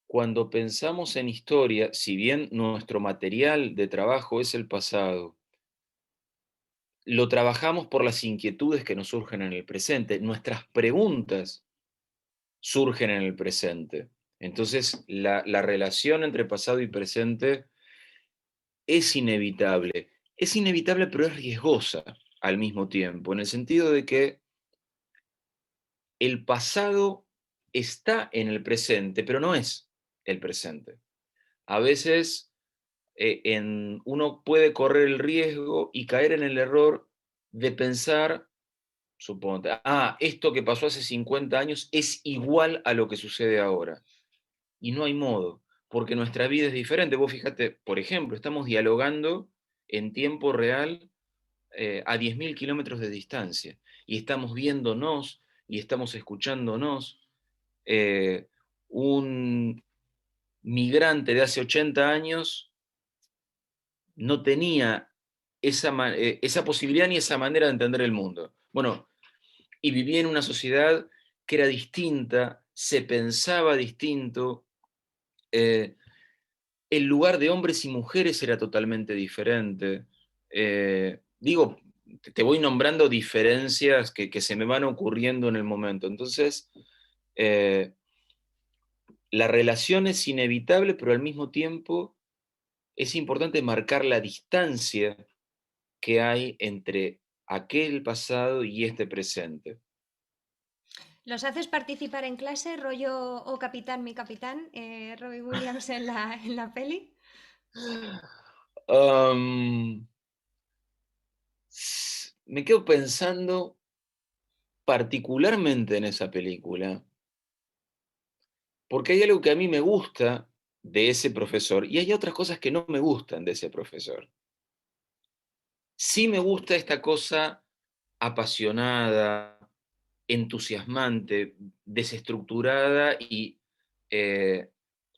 cuando pensamos en historia, si bien nuestro material de trabajo es el pasado, lo trabajamos por las inquietudes que nos surgen en el presente. Nuestras preguntas surgen en el presente. Entonces, la relación entre pasado y presente es inevitable. Es inevitable, pero es riesgosa al mismo tiempo, en el sentido de que el pasado está en el presente, pero no es el presente. A veces uno puede correr el riesgo y caer en el error de pensar, suponte, esto que pasó hace 50 años es igual a lo que sucede ahora. Y no hay modo, porque nuestra vida es diferente. Vos fíjate, por ejemplo, estamos dialogando en tiempo real a 10.000 kilómetros de distancia y estamos viéndonos y estamos escuchándonos. Un migrante de hace 80 años no tenía esa posibilidad ni esa manera de entender el mundo. Bueno, y vivía en una sociedad que era distinta, se pensaba distinto, eh, el lugar de hombres y mujeres era totalmente diferente. Digo, te voy nombrando diferencias que se me van ocurriendo en el momento. Entonces, eh, la relación es inevitable, pero al mismo tiempo es importante marcar la distancia que hay entre aquel pasado y este presente. ¿Los haces participar en clase, rollo O Capitán, mi capitán, Robbie Williams en la peli? Um, Me quedo pensando particularmente en esa película, porque hay algo que a mí me gusta de ese profesor y hay otras cosas que no me gustan de ese profesor. Sí me gusta esta cosa apasionada, entusiasmante, desestructurada eh,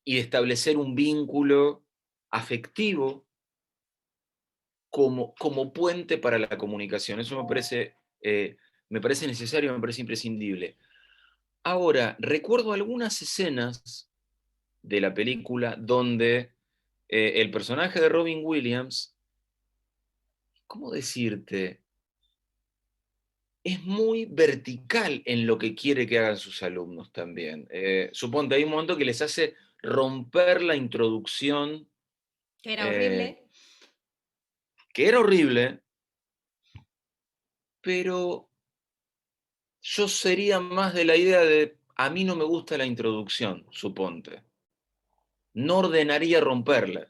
y de establecer un vínculo afectivo como puente para la comunicación. Eso me parece necesario, me parece imprescindible. Ahora, recuerdo algunas escenas de la película donde el personaje de Robin Williams, ¿cómo decirte? Es muy vertical en lo que quiere que hagan sus alumnos también. Suponte, hay un momento que les hace romper la introducción, Que era horrible. eh, que era horrible, pero yo sería más de la idea de, a mí no me gusta la introducción, suponte. No ordenaría romperla.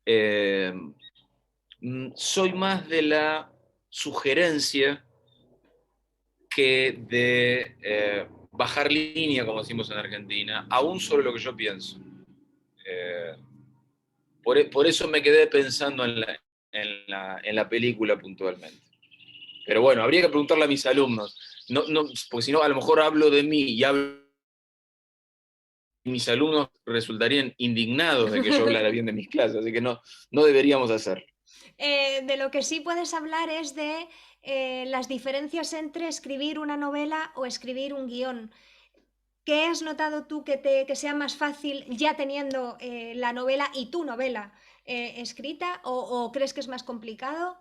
Eh, Soy más de la sugerencia que de bajar línea, como decimos en Argentina, aún sobre lo que yo pienso. Eh, por eso me quedé pensando en la película puntualmente. Pero bueno, habría que preguntarle a mis alumnos, porque si no, a lo mejor hablo de mí y mis alumnos resultarían indignados de que yo hablara bien de mis clases, así que no deberíamos hacerlo. De lo que sí puedes hablar es de las diferencias entre escribir una novela o escribir un guión. ¿Qué has notado tú que sea más fácil ya teniendo la novela y tu novela escrita o crees que es más complicado?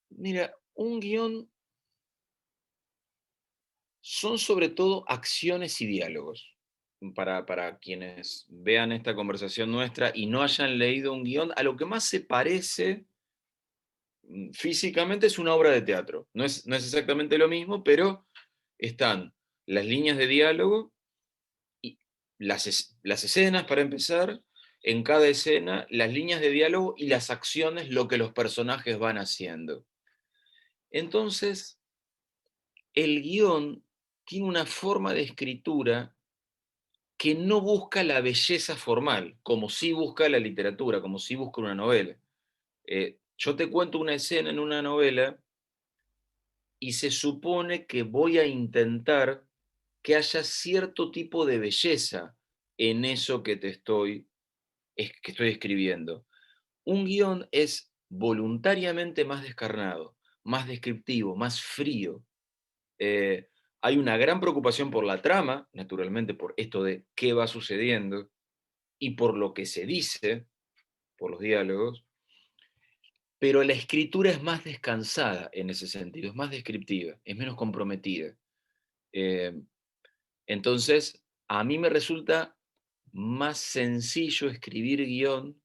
Mira, un guión son sobre todo acciones y diálogos. Para quienes vean esta conversación nuestra y no hayan leído un guión, a lo que más se parece físicamente es una obra de teatro. No es exactamente lo mismo, pero están las líneas de diálogo y las escenas, para empezar, en cada escena, las líneas de diálogo y las acciones, lo que los personajes van haciendo. Entonces, el guión tiene una forma de escritura que no busca la belleza formal, como sí busca la literatura, como sí busca una novela. Yo te cuento una escena en una novela y se supone que voy a intentar que haya cierto tipo de belleza en eso que estoy escribiendo. Un guión es voluntariamente más descarnado, más descriptivo, más frío. Eh, Hay una gran preocupación por la trama, naturalmente, por esto de qué va sucediendo y por lo que se dice, por los diálogos, pero la escritura es más descansada en ese sentido, es más descriptiva, es menos comprometida. Eh, entonces, a mí me resulta más sencillo escribir guión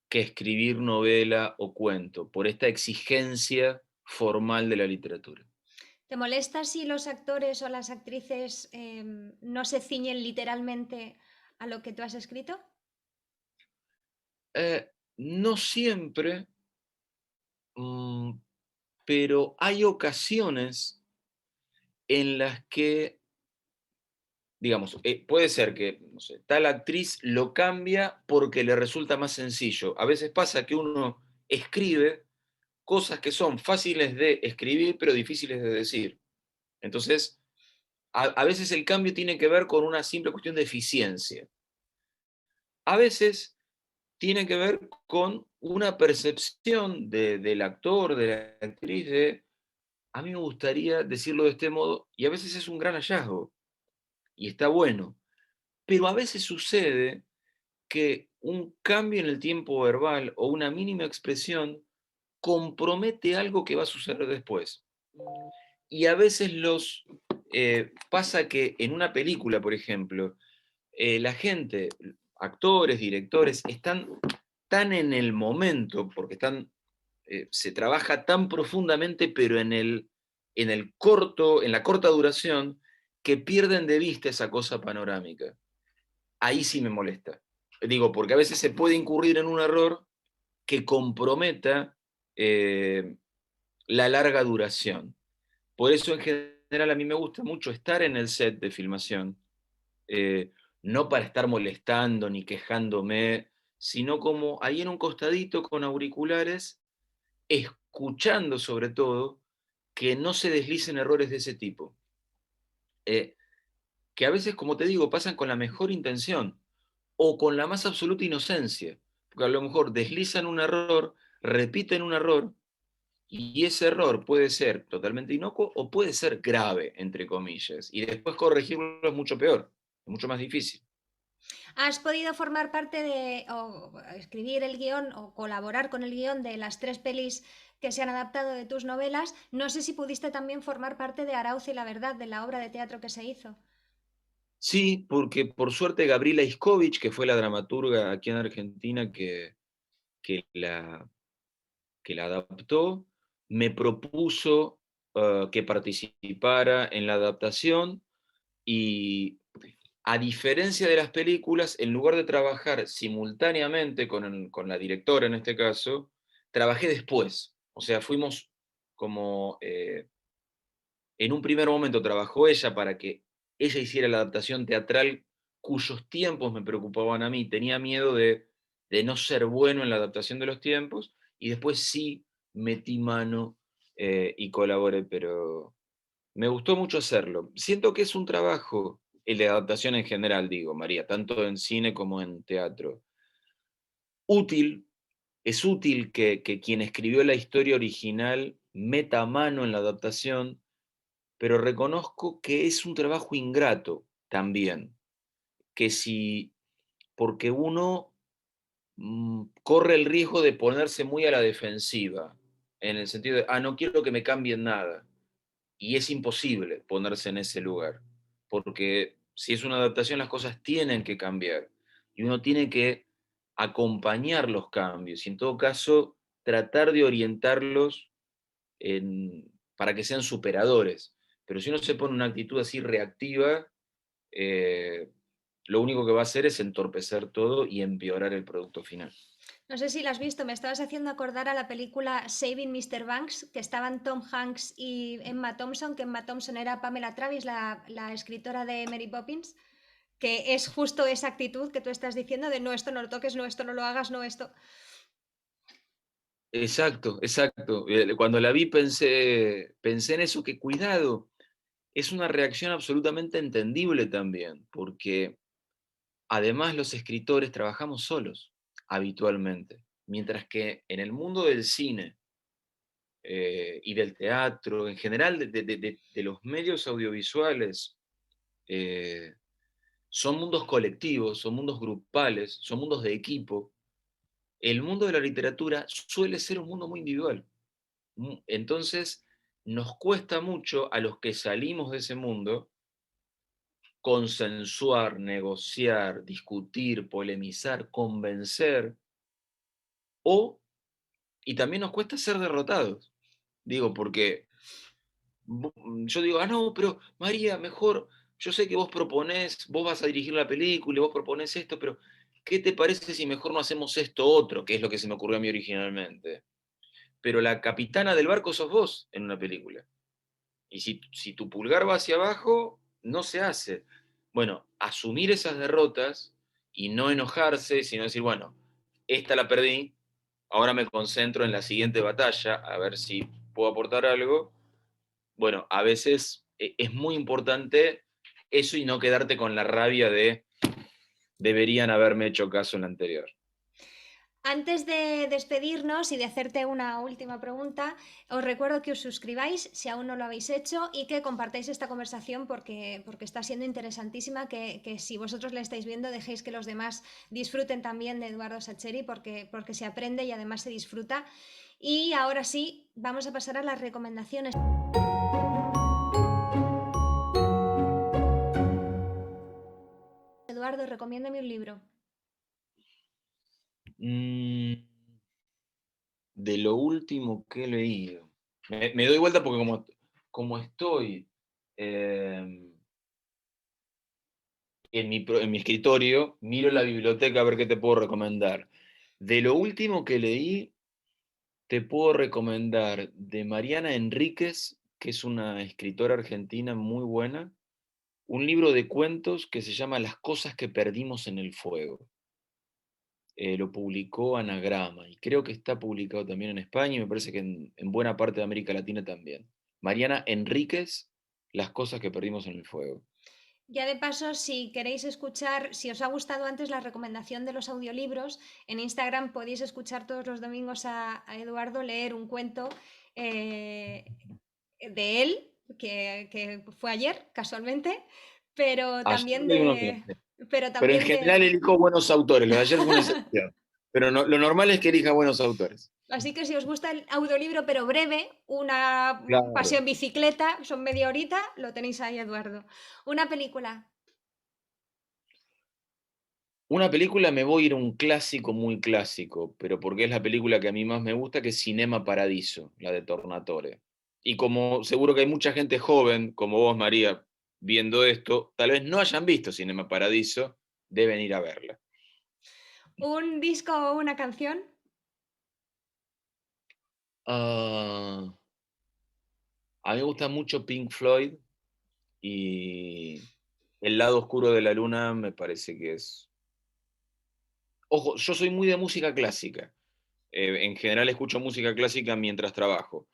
que escribir novela o cuento, por esta exigencia formal de la literatura. ¿Te molesta si los actores o las actrices no se ciñen literalmente a lo que tú has escrito? No siempre, mm, pero hay ocasiones en las que, digamos, puede ser que, no sé, tal actriz lo cambia porque le resulta más sencillo. A veces pasa que uno escribe cosas que son fáciles de escribir, pero difíciles de decir. Entonces, a veces el cambio tiene que ver con una simple cuestión de eficiencia. A veces tiene que ver con una percepción del actor, de la actriz, de, a mí me gustaría decirlo de este modo, y a veces es un gran hallazgo, y está bueno. Pero a veces sucede que un cambio en el tiempo verbal o una mínima expresión compromete algo que va a suceder después. Y a veces pasa que en una película, por ejemplo, la gente, actores, directores, están tan en el momento, porque se trabaja tan profundamente, pero en la corta duración, que pierden de vista esa cosa panorámica. Ahí sí me molesta. Digo, porque a veces se puede incurrir en un error que comprometa la larga duración. Por eso en general a mí me gusta mucho estar en el set de filmación, eh, no para estar molestando ni quejándome, sino como ahí en un costadito con auriculares, escuchando sobre todo que no se deslicen errores de ese tipo. Eh, que a veces, como te digo, pasan con la mejor intención o con la más absoluta inocencia, porque a lo mejor deslizan un error, repiten un error, y ese error puede ser totalmente inocuo o puede ser grave, entre comillas, y después corregirlo es mucho peor, es mucho más difícil. ¿Has podido formar parte de, o escribir el guión o colaborar con el guión de las tres pelis que se han adaptado de tus novelas? No sé si pudiste también formar parte de Arauz y la verdad, de la obra de teatro que se hizo. Sí, porque por suerte Gabriela Iskovich, que fue la dramaturga aquí en Argentina que la, que la adaptó, me propuso que participara en la adaptación y a diferencia de las películas, en lugar de trabajar simultáneamente con la directora en este caso, trabajé después. O sea, fuimos como, en un primer momento trabajó ella para que ella hiciera la adaptación teatral cuyos tiempos me preocupaban a mí. Tenía miedo de no ser bueno en la adaptación de los tiempos y después sí metí mano y colaboré, pero me gustó mucho hacerlo. Siento que es un trabajo, el de adaptación en general, digo, María, tanto en cine como en teatro. Útil, es útil que quien escribió la historia original meta mano en la adaptación, pero reconozco que es un trabajo ingrato también, que si, porque uno corre el riesgo de ponerse muy a la defensiva, en el sentido de, no quiero que me cambien nada. Y es imposible ponerse en ese lugar, porque si es una adaptación las cosas tienen que cambiar y uno tiene que acompañar los cambios y en todo caso tratar de orientarlos para que sean superadores. Pero si uno se pone una actitud así reactiva, eh, lo único que va a hacer es entorpecer todo y empeorar el producto final. No sé si la has visto, me estabas haciendo acordar a la película Saving Mr. Banks, que estaban Tom Hanks y Emma Thompson, que Emma Thompson era Pamela Travis, la escritora de Mary Poppins, que es justo esa actitud que tú estás diciendo de no, esto no lo toques, no, esto no lo hagas, no, esto. Exacto, exacto. Cuando la vi pensé en eso, que cuidado, es una reacción absolutamente entendible también, porque además los escritores trabajamos solos habitualmente, mientras que en el mundo del cine y del teatro, en general de los medios audiovisuales, eh, son mundos colectivos, son mundos grupales, son mundos de equipo. El mundo de la literatura suele ser un mundo muy individual. Entonces, nos cuesta mucho a los que salimos de ese mundo consensuar, negociar, discutir, polemizar, convencer, y también nos cuesta ser derrotados. Digo, porque yo digo, no, pero María, mejor, yo sé que vos proponés, vos vas a dirigir la película y vos proponés esto, pero ¿qué te parece si mejor no hacemos esto otro, que es lo que se me ocurrió a mí originalmente? Pero la capitana del barco sos vos en una película. Y si tu pulgar va hacia abajo, no se hace. Bueno, asumir esas derrotas y no enojarse, sino decir, bueno, esta la perdí, ahora me concentro en la siguiente batalla, a ver si puedo aportar algo. Bueno, a veces es muy importante eso y no quedarte con la rabia de deberían haberme hecho caso en la anterior. Antes de despedirnos y de hacerte una última pregunta, os recuerdo que os suscribáis si aún no lo habéis hecho y que compartáis esta conversación porque está siendo interesantísima, que si vosotros la estáis viendo dejéis que los demás disfruten también de Eduardo Sacheri porque se aprende y además se disfruta. Y ahora sí, vamos a pasar a las recomendaciones. Eduardo, recomiéndame un libro. Mm, de lo último que he leído. Me doy vuelta porque como estoy en mi escritorio, miro la biblioteca a ver qué te puedo recomendar. De lo último que leí, te puedo recomendar de Mariana Enríquez, que es una escritora argentina muy buena, un libro de cuentos que se llama Las cosas que perdimos en el fuego. Lo publicó Anagrama y creo que está publicado también en España y me parece que en buena parte de América Latina también. Mariana Enríquez, Las cosas que perdimos en el fuego. Ya de paso, si queréis escuchar, si os ha gustado antes la recomendación de los audiolibros, en Instagram podéis escuchar todos los domingos a Eduardo leer un cuento eh, de él, que fue ayer, casualmente, pero Ayer también leí uno de... mío. Pero Pero en también general de... elijo buenos autores, lo de ayer fue una excepción. Pero lo normal es que elija buenos autores. Así que si os gusta el audiolibro, pero breve, una Claro. paseo en bicicleta, son media horita, lo tenéis ahí, Eduardo. Una película. Una película me voy a ir a un clásico muy clásico, pero porque es la película que a mí más me gusta, que es Cinema Paradiso, la de Tornatore. Y como seguro que hay mucha gente joven, como vos, María, viendo esto, tal vez no hayan visto Cinema Paradiso, deben ir a verla. ¿Un disco o una canción? Ah, a mí me gusta mucho Pink Floyd y El lado oscuro de la luna me parece que es... Ojo, yo soy muy de música clásica. En general escucho música clásica mientras trabajo,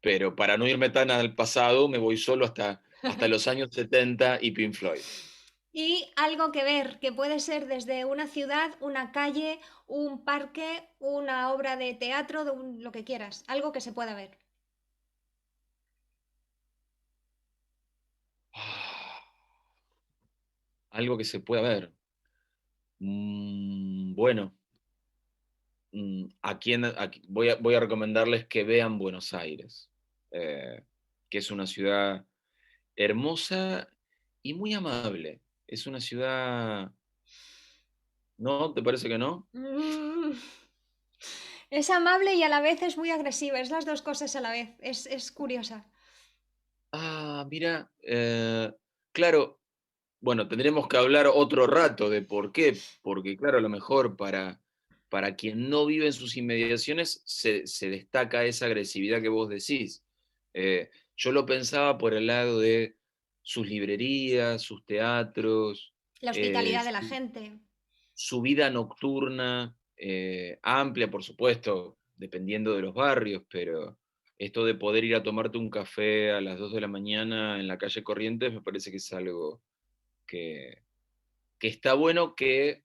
pero para no irme tan al pasado me voy solo hasta los años 70 y Pink Floyd. Y algo que ver, que puede ser desde una ciudad, una calle, un parque, una obra de teatro, lo que quieras, algo que se pueda ver. Ah, algo que se pueda ver. Bueno, voy a recomendarles que vean Buenos Aires, eh, que es una ciudad hermosa y muy amable. Es una ciudad, ¿no? ¿Te parece que no? Mm, es amable y a la vez es muy agresiva, es las dos cosas a la vez, es curiosa. Mira, claro, bueno, tendremos que hablar otro rato de por qué, porque claro, a lo mejor para quien no vive en sus inmediaciones se destaca esa agresividad que vos decís. Yo lo pensaba por el lado de sus librerías, sus teatros, La eh, hospitalidad de la su, gente. su vida nocturna, amplia, por supuesto, dependiendo de los barrios, pero esto de poder ir a tomarte un café a las 2 de la mañana en la calle Corrientes me parece que es algo que, que está bueno, que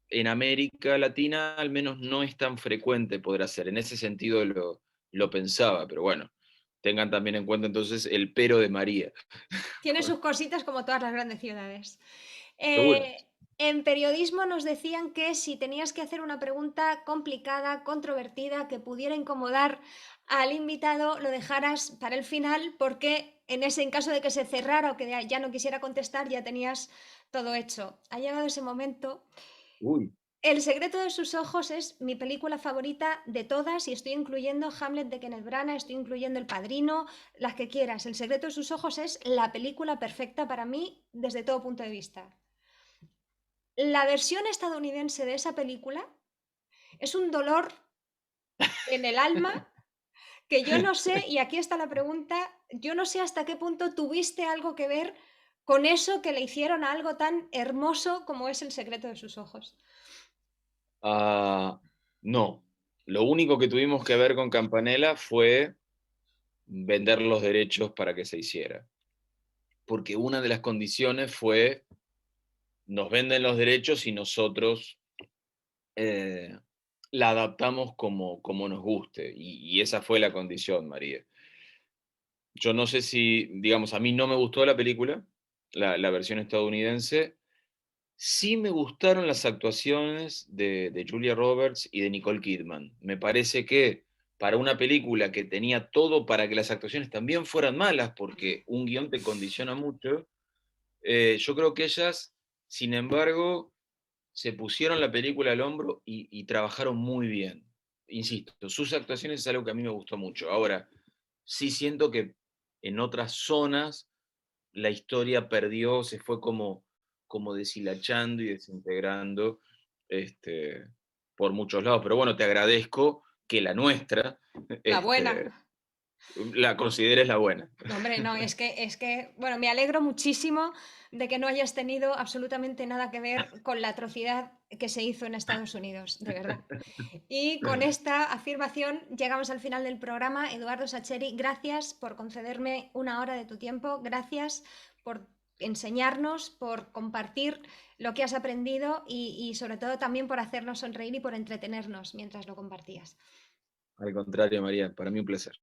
en América Latina al menos no es tan frecuente poder hacer. En ese sentido lo pensaba, pero bueno, tengan también en cuenta entonces el pero de María. Tiene sus cositas como todas las grandes ciudades. Seguro. En periodismo nos decían que si tenías que hacer una pregunta complicada, controvertida, que pudiera incomodar al invitado, lo dejaras para el final, porque en caso de que se cerrara o que ya no quisiera contestar, ya tenías todo hecho. Ha llegado ese momento. Uy. El secreto de sus ojos es mi película favorita de todas y estoy incluyendo Hamlet de Kenneth Branagh, estoy incluyendo El Padrino, las que quieras. El secreto de sus ojos es la película perfecta para mí desde todo punto de vista. La versión estadounidense de esa película es un dolor en el alma que yo no sé, y aquí está la pregunta, yo no sé hasta qué punto tuviste algo que ver con eso que le hicieron a algo tan hermoso como es el secreto de sus ojos. No, lo único que tuvimos que ver con Campanella fue vender los derechos para que se hiciera. Porque una de las condiciones fue, nos venden los derechos y nosotros eh, la adaptamos como nos guste. Y esa fue la condición, María. Yo no sé si, digamos, a mí no me gustó la película, la versión estadounidense. Sí me gustaron las actuaciones de Julia Roberts y de Nicole Kidman. Me parece que para una película que tenía todo para que las actuaciones también fueran malas, porque un guión te condiciona mucho, yo creo que ellas, sin embargo, se pusieron la película al hombro y trabajaron muy bien. Insisto, sus actuaciones es algo que a mí me gustó mucho. Ahora, sí siento que en otras zonas la historia perdió, se fue como deshilachando y desintegrando este, por muchos lados. Pero bueno, te agradezco que la nuestra La buena. este, la consideres la buena. No, hombre, no, bueno, me alegro muchísimo de que no hayas tenido absolutamente nada que ver con la atrocidad que se hizo en Estados Unidos, de verdad. Y con esta afirmación llegamos al final del programa. Eduardo Sacheri, gracias por concederme una hora de tu tiempo, gracias por enseñarnos, por compartir lo que has aprendido y sobre todo también por hacernos sonreír y por entretenernos mientras lo compartías. Al contrario, María, para mí un placer.